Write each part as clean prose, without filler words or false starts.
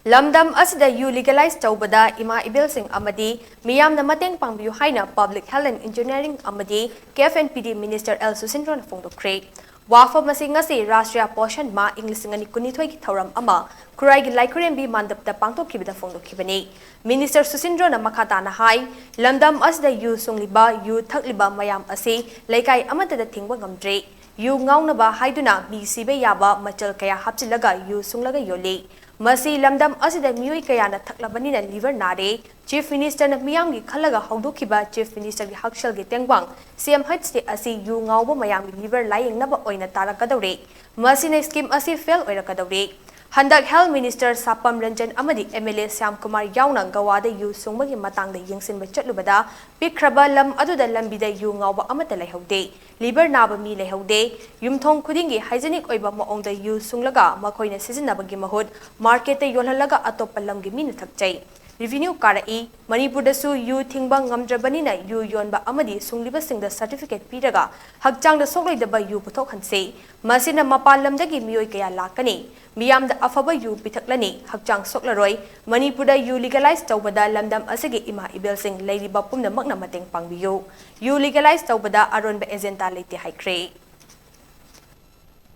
Lamdam asida yu legalise toubada ima ibilsing amadi miyamna mateng pangbiyu haina public health and engineering amadi CAF&PD Ministers L Susindro phongdokhre. Wafa masingasi Rashtriya Poshan ma Englishingani kunithoi ki thoram ama kurai gi laikurembi mandapta pangtokhibada phongdokhibani. Minister Susindro na makata na hai lamdam asida yu sungliba yu thakliba mayam ase laikai amata da thingba ngamdre. Yu ngaunaba haiduna mi sibe yaba machal kaya hapchilaga yu sunglaga yole. Masi lamdam asida mioi kaya na thaklabani na liver nare Chief Minister na miyam gi khalaga hawdokhiba Chief Minister gi hakshal gi tengwang CM Hate asi yu ngawba mayam gi liver layeng naba oina tarakadawre masi na scheme asi fail oirakadawre Handak Health Minister Sapam Ranjan amadi MLA Syam Kumar yauna gawada yu sungmagi matangda yengsinba chatlubada pikraba lam aduda lambida yu ngawba amata laihaude liver naba mi laihaude yumthong khudingi hygienic oiba maongda yu sunglaga makoina sizinabagi mahut market te yolhalaga atoppa lamgi min thakchai Revenue Karai, Manipur dasu yu thingbang ngamdrabanina yu yonba amadi sungliba singda certificate piraga hakchang da soglai daba yu puthok hanse masina mapalamdagi mioi kaya lakani miyam da aphaba yu pithaklani hakchang soklaroi Manipur da yu legalise toubada lamdam asagi ima ibelsing lairiba pumna makna mateng pangbiyu yu legalise toubada aronba agenda leite haikre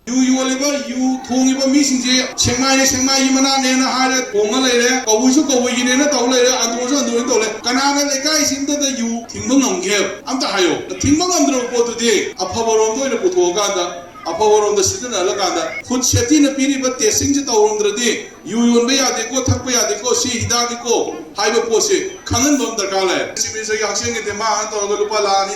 You oliver, you Tongiba missing Shanghai, Yimana, Hara, Pongalere, or we should go in a dollar and was on the dollar. Canada, the guys into the you, Timbang Gale, Antahayo, the Timbang under report today, a power on the Putoganda, a power on the Sitan Alaganda, could set in a period but they sing it over the day. You will be at the go, Tapia, the go, see Hidako, Hyper Pose, Canon on the Gala. She is a young singer, the man, or the Lupala,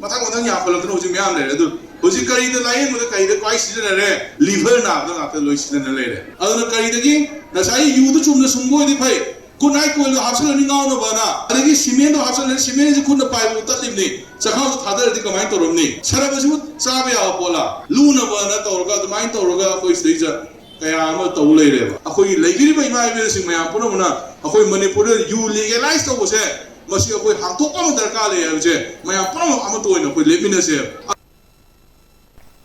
Matanganya, Jimian. Hoji kari da lain muda kari da kwai sida nare liver na da ngata loi sida nare aduna kari da gi na sai yu du chum na sungbo di phai kunai ko lo hapsal ni ngau na bana adagi cement do hapsal ni cement ji kunna pai bu talim ni chakha thadar di kamai torom ni sara basu chabe ya pola lu na bana tor ga mai tor ga koi sida kaya ma to le re ba akoi legiri bai mai be sing ma puna muna akoi manipur yu legalize to bo se masi akoi hang to kam dar ka le ya je ma ya puna ma to ina koi lemina se